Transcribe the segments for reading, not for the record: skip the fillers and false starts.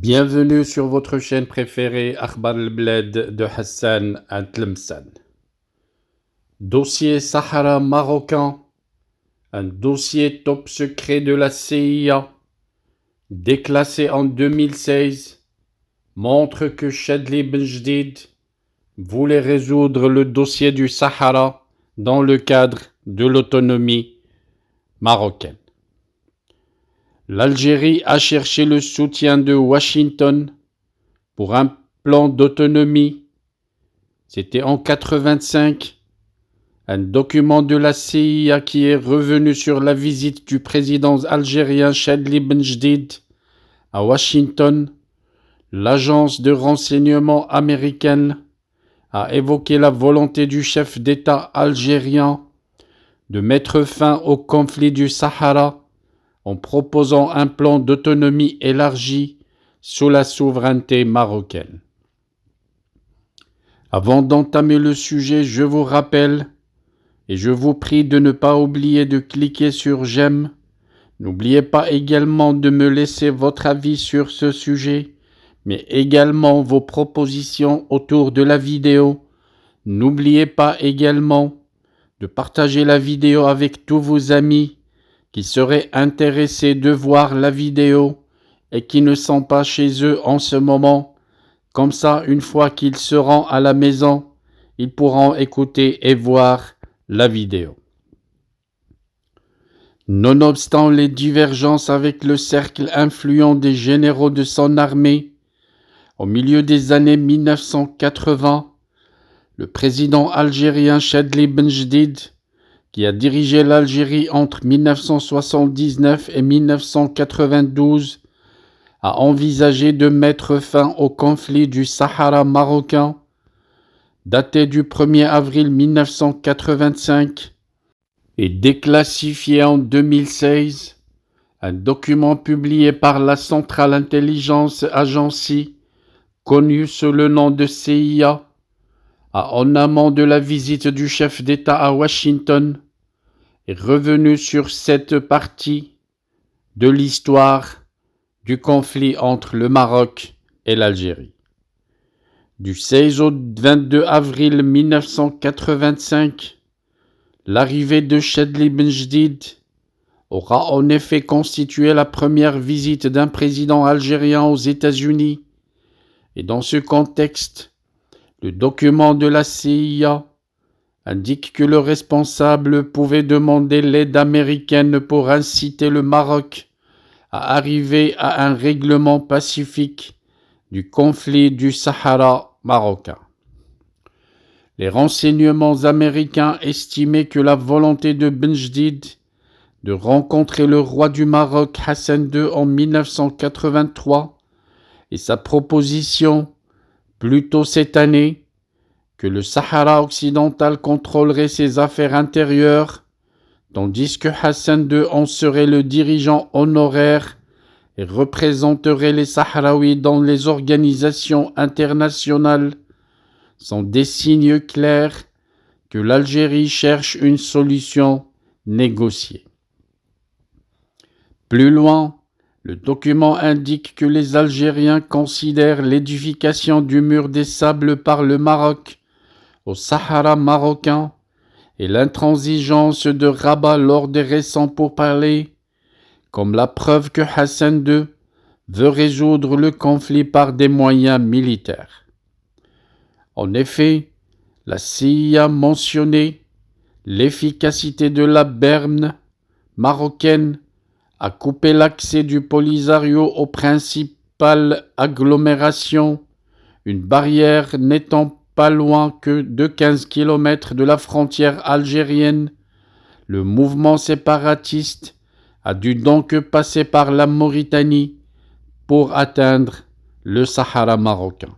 Bienvenue sur votre chaîne préférée Akhbar al-Bled de Hassan Tlemcen. Dossier Sahara marocain, un dossier top secret de la CIA, déclassé en 2016, montre que Chadli Benjdid voulait résoudre le dossier du Sahara dans le cadre de l'autonomie marocaine. L'Algérie a cherché le soutien de Washington pour un plan d'autonomie. C'était en 1985, un document de la CIA qui est revenu sur la visite du président algérien Chadli Benjdid à Washington. L'agence de renseignement américaine a évoqué la volonté du chef d'État algérien de mettre fin au conflit du Sahara en proposant un plan d'autonomie élargi sous la souveraineté marocaine. Avant d'entamer le sujet, je vous rappelle et je vous prie de ne pas oublier de cliquer sur j'aime. N'oubliez pas également de me laisser votre avis sur ce sujet, mais également vos propositions autour de la vidéo. N'oubliez pas également de partager la vidéo avec tous vos amis qui seraient intéressés de voir la vidéo et qui ne sont pas chez eux en ce moment. Comme ça, une fois qu'ils seront à la maison, ils pourront écouter et voir la vidéo. Nonobstant les divergences avec le cercle influent des généraux de son armée, au milieu des années 1980, le président algérien Chadli Benjdid, qui a dirigé l'Algérie entre 1979 et 1992, a envisagé de mettre fin au conflit du Sahara marocain, daté du 1er avril 1985, et déclassifié en 2016, un document publié par la Central Intelligence Agency, connue sous le nom de CIA, en amont de la visite du chef d'État à Washington, est revenu sur cette partie de l'histoire du conflit entre le Maroc et l'Algérie. Du 16 au 22 avril 1985, l'arrivée de Chadli Benjdid aura en effet constitué la première visite d'un président algérien aux États-Unis. Et dans ce contexte, le document de la CIA indique que le responsable pouvait demander l'aide américaine pour inciter le Maroc à arriver à un règlement pacifique du conflit du Sahara marocain. Les renseignements américains estimaient que la volonté de Benjdid de rencontrer le roi du Maroc Hassan II en 1983 et sa proposition plus tôt cette année que le Sahara occidental contrôlerait ses affaires intérieures, tandis que Hassan II en serait le dirigeant honoraire et représenterait les Sahraouis dans les organisations internationales, sont des signes clairs que l'Algérie cherche une solution négociée. Plus loin, le document indique que les Algériens considèrent l'édification du mur des sables par le Maroc au Sahara marocain et l'intransigeance de Rabat lors des récents pourparlers comme la preuve que Hassan II veut résoudre le conflit par des moyens militaires. En effet, la CIA mentionnait l'efficacité de la berme marocaine à couper l'accès du Polisario aux principales agglomérations, une barrière n'étant pas loin que de 15 km de la frontière algérienne. Le mouvement séparatiste a dû donc passer par la Mauritanie pour atteindre le Sahara marocain.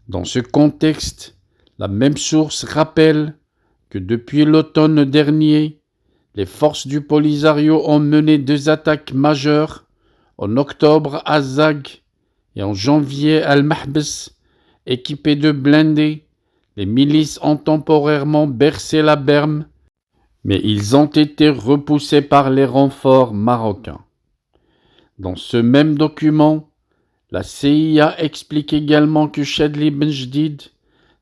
Dans ce contexte, la même source rappelle que depuis l'automne dernier, les forces du Polisario ont mené 2 attaques majeures, en octobre à Zag et en janvier à Al-Mahbes. Équipés de blindés, les milices ont temporairement bercé la berme, mais ils ont été repoussés par les renforts marocains. Dans ce même document, La CIA explique également que Chadli Benjdid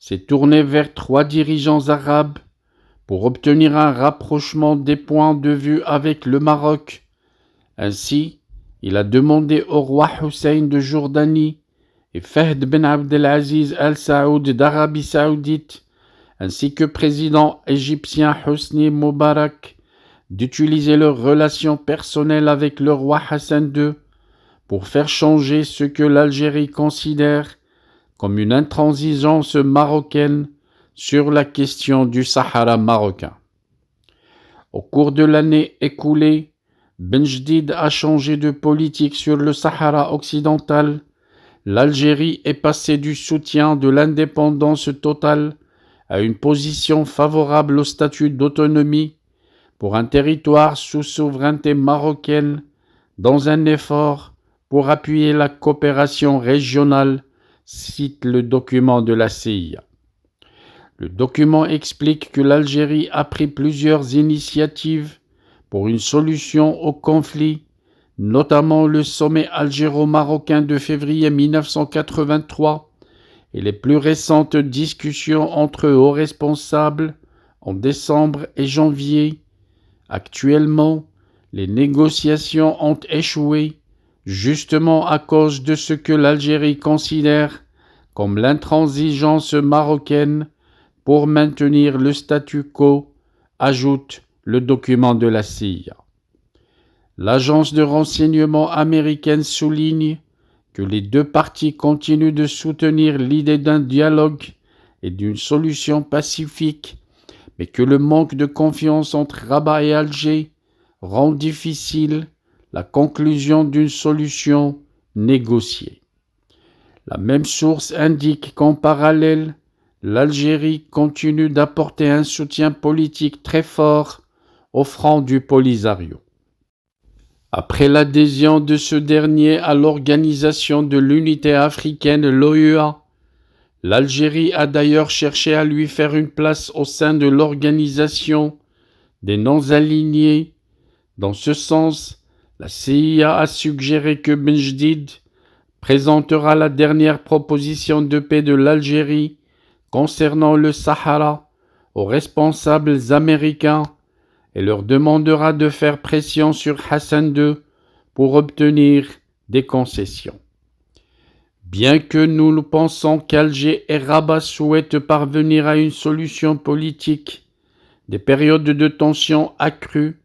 s'est tourné vers 3 dirigeants arabes pour obtenir un rapprochement des points de vue avec le Maroc. Ainsi, il a demandé au roi Hussein de Jordanie et Fahd Ben Abdelaziz Al Saoud d'Arabie Saoudite, ainsi que président égyptien Hosni Moubarak, d'utiliser leurs relations personnelles avec le roi Hassan II pour faire changer ce que l'Algérie considère comme une intransigeance marocaine sur la question du Sahara marocain. Au cours de l'année écoulée, Benjdid a changé de politique sur le Sahara occidental. L'Algérie est passée du soutien de l'indépendance totale à une position favorable au statut d'autonomie pour un territoire sous souveraineté marocaine dans un effort pour appuyer la coopération régionale, cite le document de la CIA. Le document explique que l'Algérie a pris plusieurs initiatives pour une solution au conflit, notamment le sommet algéro-marocain de février 1983 et les plus récentes discussions entre hauts responsables en décembre et janvier. Actuellement, les négociations ont échoué justement à cause de ce que l'Algérie considère comme l'intransigeance marocaine pour maintenir le statu quo, ajoute le document de la CIA. L'agence de renseignement américaine souligne que les deux parties continuent de soutenir l'idée d'un dialogue et d'une solution pacifique, mais que le manque de confiance entre Rabat et Alger rend difficile la conclusion d'une solution négociée. La même source indique qu'en parallèle, l'Algérie continue d'apporter un soutien politique très fort au Front du Polisario. Après l'adhésion de ce dernier à l'Organisation de l'Unité africaine, l'OUA, l'Algérie a d'ailleurs cherché à lui faire une place au sein de l'Organisation des non-alignés. Dans ce sens, la CIA a suggéré que Benjdid présentera la dernière proposition de paix de l'Algérie concernant le Sahara aux responsables américains et leur demandera de faire pression sur Hassan II pour obtenir des concessions. Bien que nous pensons qu'Alger et Rabat souhaitent parvenir à une solution politique, des périodes de tension accrues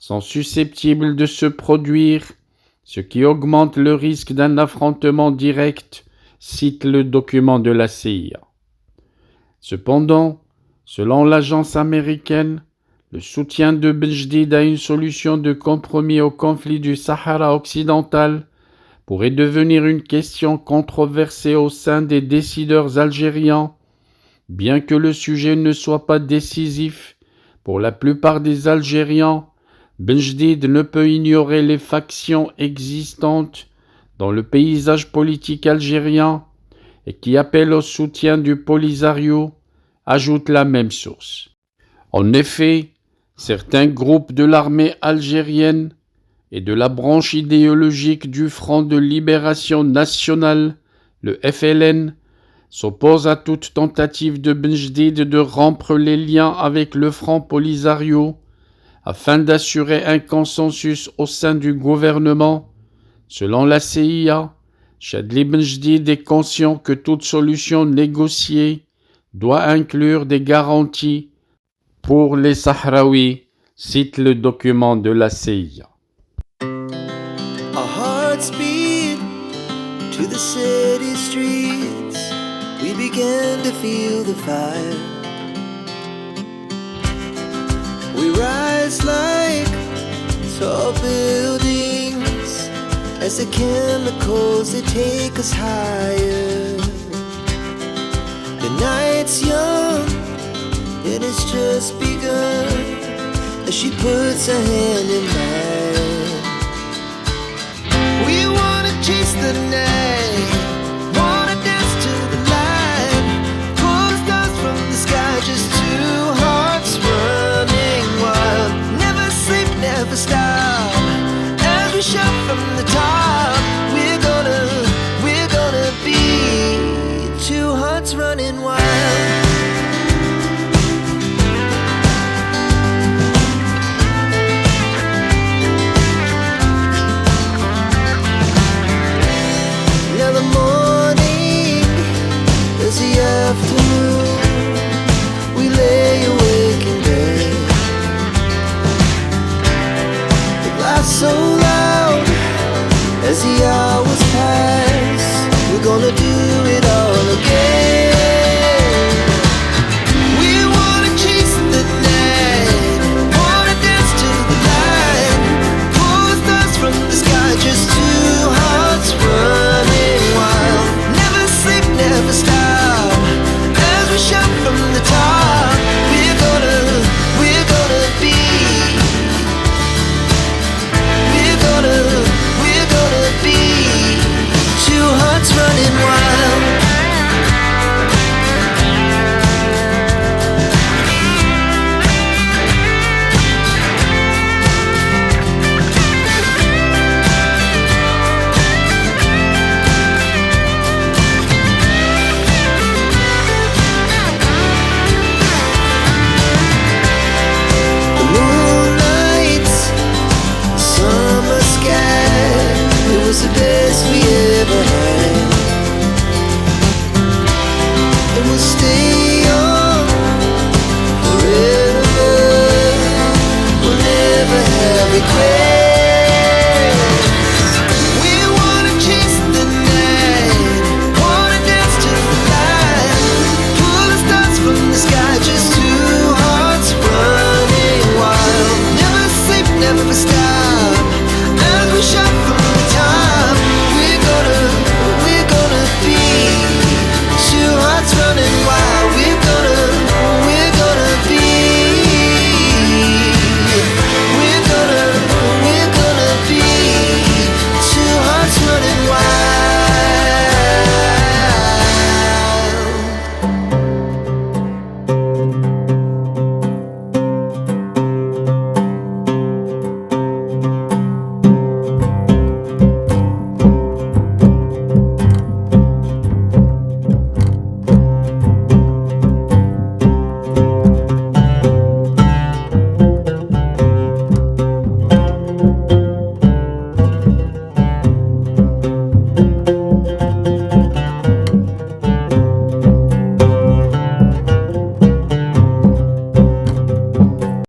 sont susceptibles de se produire, ce qui augmente le risque d'un affrontement direct, cite le document de la CIA. Cependant, selon l'agence américaine, le soutien de Benjdid à une solution de compromis au conflit du Sahara occidental pourrait devenir une question controversée au sein des décideurs algériens, bien que le sujet ne soit pas décisif. Pour la plupart des Algériens, Benjdid ne peut ignorer les factions existantes dans le paysage politique algérien et qui appellent au soutien du Polisario, ajoute la même source. En effet, certains groupes de l'armée algérienne et de la branche idéologique du Front de Libération Nationale, le FLN, s'opposent à toute tentative de Benjdid de rompre les liens avec le Front Polisario afin d'assurer un consensus au sein du gouvernement. Selon la CIA, Chadli Benjdid est conscient que toute solution négociée doit inclure des garanties pour les Sahraouis, cite le document de la CIA. Our hearts beat to the city streets. We began to feel the fire. We rise like tall buildings as the chemicals, they take us higher. The night's young and it's just begun as she puts her hand in mine. We wanna chase the night.